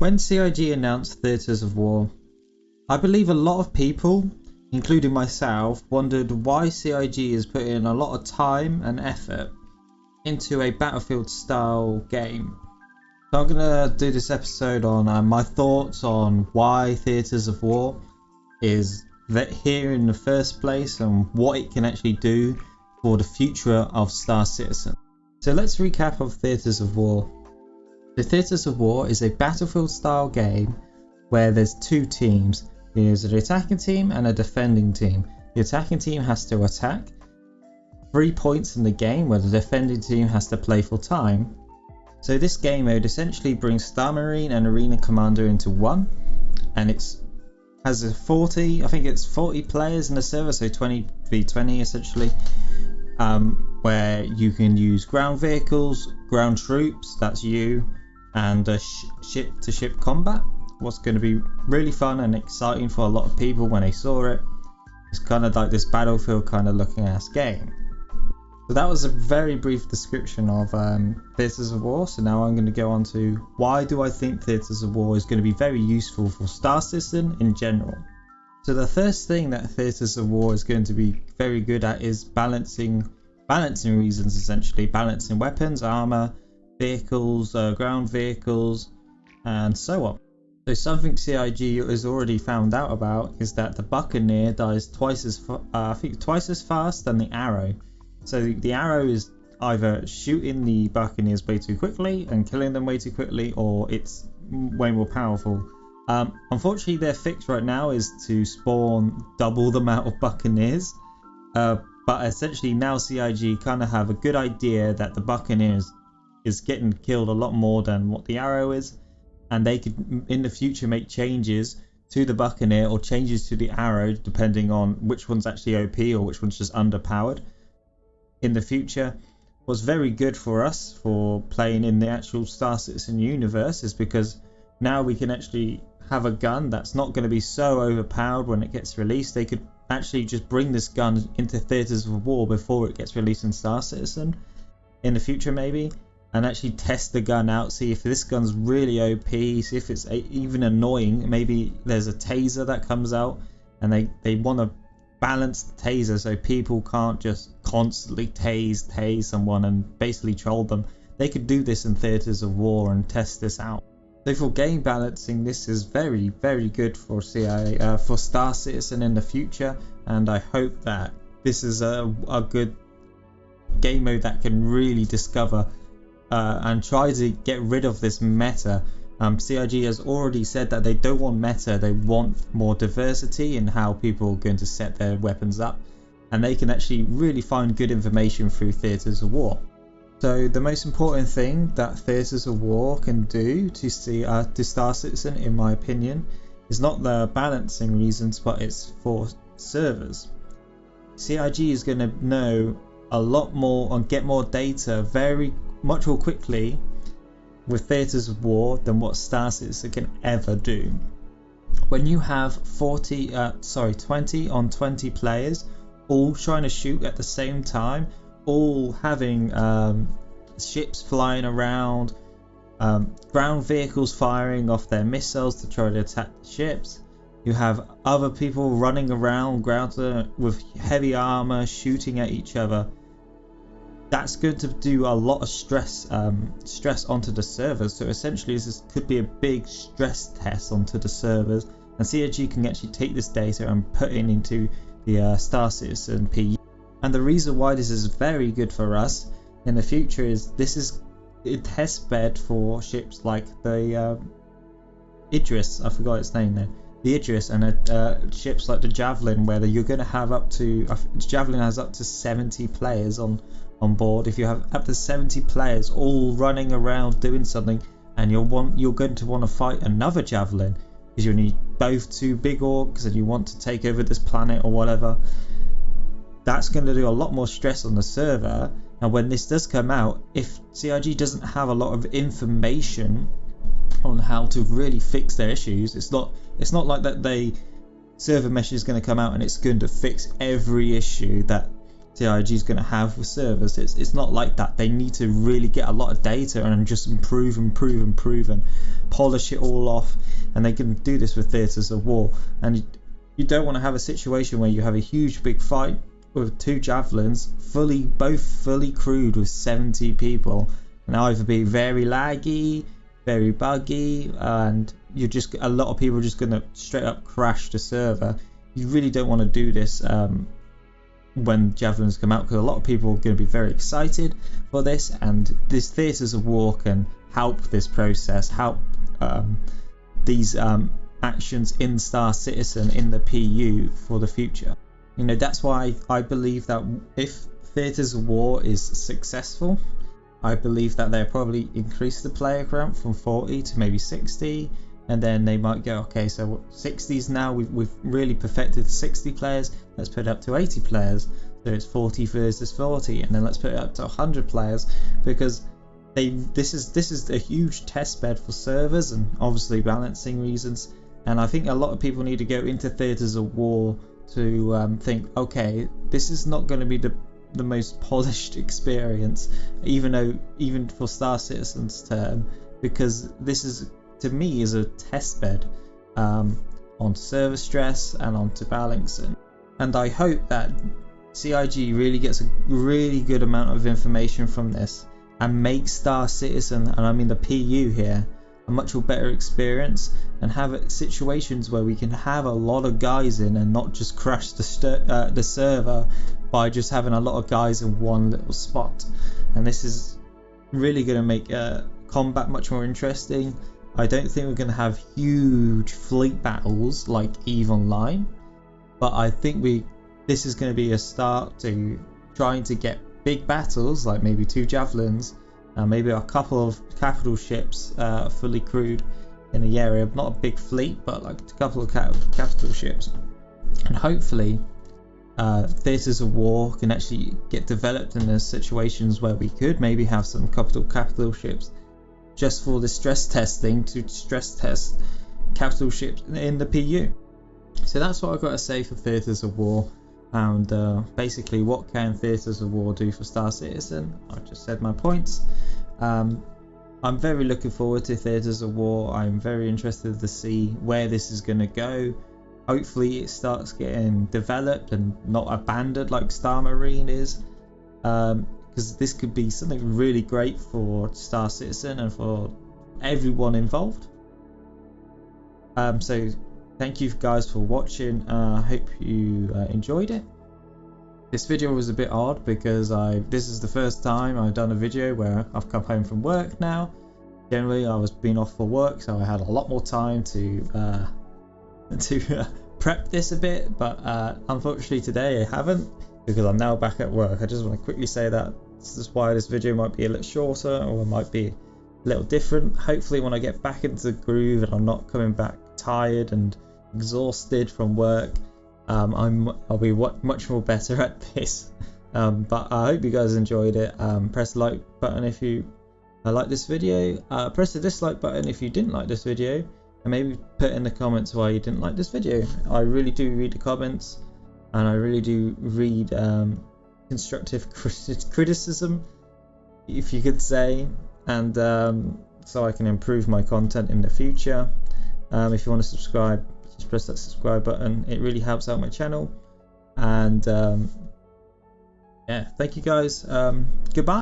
When CIG announced Theatres of War, I believe a lot of people, including myself, wondered why CIG is putting a lot of time and effort into a Battlefield style game. So I'm going to do this episode on my thoughts on why Theatres of War is here in the first place and what it can actually do for the future of Star Citizen. So let's recap of Theatres of War. The Theatres of War is a Battlefield style game where there's two teams. There's an attacking team and a defending team. The attacking team has to attack 3 points in the game, where the defending team has to play for time. So this game mode essentially brings Star Marine and Arena Commander into one, and has a 40 players in the server, so 20v20 essentially, where you can use ground vehicles, ground troops, that's you, and ship to ship combat. What's going to be really fun and exciting for a lot of people when they saw it, it's kind of like this Battlefield kind of looking ass game. So that was a very brief description of Theatres of War. So now I'm going to go on to why do I think Theatres of War is going to be very useful for Star Citizen in general. So the first thing that Theatres of War is going to be very good at is balancing reasons, essentially balancing weapons, armor, vehicles, ground vehicles, and so on. So something CIG has already found out about is that the Buccaneer dies twice as fast than the Arrow. So the Arrow is either shooting the Buccaneers way too quickly and killing them way too quickly, or it's way more powerful. Unfortunately, their fix right now is to spawn double the amount of Buccaneers. But essentially now CIG kind of have a good idea that the Buccaneers is getting killed a lot more than what the Arrow is, and they could in the future make changes to the Buccaneer or changes to the Arrow depending on which one's actually OP or which one's just underpowered in the future. What's very good for us for playing in the actual Star Citizen universe is because now we can actually have a gun that's not going to be so overpowered when it gets released. They could actually just bring this gun into Theatres of War before it gets released in Star Citizen in the future maybe, and actually test the gun out, see if this gun's really OP, see if it's even annoying. Maybe there's a taser that comes out and they want to balance the taser so people can't just constantly tase someone and basically troll them. They could do this in Theatres of War and test this out. So for game balancing, this is very, very good for for Star Citizen in the future, and I hope that this is a good game mode that can really discover and try to get rid of this meta. CIG has already said that they don't want meta, they want more diversity in how people are going to set their weapons up, and they can actually really find good information through Theatres of War. So the most important thing that Theatres of War can do to Star Citizen, in my opinion, is not the balancing reasons, but it's for servers. CIG is going to know a lot more and get more data very much more quickly with Theatres of War than what Star Citizen can ever do. When you have 20 on 20 players all trying to shoot at the same time, all having ships flying around, ground vehicles firing off their missiles to try to attack the ships, you have other people running around ground with heavy armor shooting at each other. That's going to do a lot of stress onto the servers. So essentially this could be a big stress test onto the servers, and CIG can actually take this data and put it into the Star Citizen PU. And the reason why this is very good for us in the future is this is a test bed for ships like the Idris, I forgot its name there, the Idris, and ships like the Javelin, where you're going to have up to, Javelin has up to 70 players on board. If you have up to 70 players all running around doing something, and you're going to want to fight another Javelin because you need both two big orcs and you want to take over this planet or whatever, that's going to do a lot more stress on the server. And when this does come out, if CIG doesn't have a lot of information on how to really fix their issues, it's not like that server mesh is going to come out and it's going to fix every issue that CIG is going to have with servers. It's not like that. They need to really get a lot of data and just improve and polish it all off, and they can do this with Theatres of War. And you don't want to have a situation where you have a huge big fight with 2 javelins both fully crewed with 70 people, and either be very laggy, very buggy, and a lot of people are just going to straight up crash the server. You really don't want to do this when javelins come out, because a lot of people are going to be very excited for this, and this Theatres of War can help this process, help these actions in Star Citizen in the PU for the future. You know, that's why I believe that if Theatres of War is successful, I believe that they'll probably increase the player count from 40 to maybe 60, and then they might go, okay, so 60s now, we've really perfected 60 players, let's put it up to 80 players, so it's 40 versus 40, and then let's put it up to 100 players, because this is a huge test bed for servers and obviously balancing reasons. And I think a lot of people need to go into Theatres of War to think, okay, this is not going to be the most polished experience, even for Star Citizen's term, because this is, to me, is a test bed on server stress and onto balancing. And I hope that CIG really gets a really good amount of information from this and makes Star Citizen, and I mean the PU here, a much better experience, and have situations where we can have a lot of guys in and not just crash the server by just having a lot of guys in one little spot. And this is really going to make combat much more interesting. I don't think we're going to have huge fleet battles like EVE Online, but I think this is going to be a start to trying to get big battles, like maybe 2 javelins, maybe a couple of capital ships fully crewed in the area, not a big fleet, but like a couple of capital ships. And hopefully Theatres of War can actually get developed in those situations where we could maybe have some capital ships just for the stress testing, to stress test capital ships in the PU. So that's what I've got to say for Theatres of War. And basically, what can Theatres of War do for Star Citizen? I've just said my points. I'm very looking forward to Theatres of War. I'm very interested to see where this is going to go. Hopefully it starts getting developed and not abandoned like Star Marine is, because this could be something really great for Star Citizen and for everyone involved. So thank you guys for watching. I hope you enjoyed it. This video was a bit odd because this is the first time I've done a video where I've come home from work now. Generally I was been off for work, so I had a lot more time to prep this a bit, but unfortunately today I haven't, because I'm now back at work. I just want to quickly say that this is why this video might be a little shorter, or it might be a little different. Hopefully when I get back into the groove and I'm not coming back tired and exhausted from work, I'll be much more better at this. But I hope you guys enjoyed it. Press the like button if you like this video. Press the dislike button if you didn't like this video, and maybe put in the comments why you didn't like this video. I really do read the comments, and I really do read constructive criticism, if you could say, and so I can improve my content in the future. If you want to subscribe, just press that subscribe button. It really helps out my channel. And yeah, thank you guys. Goodbye.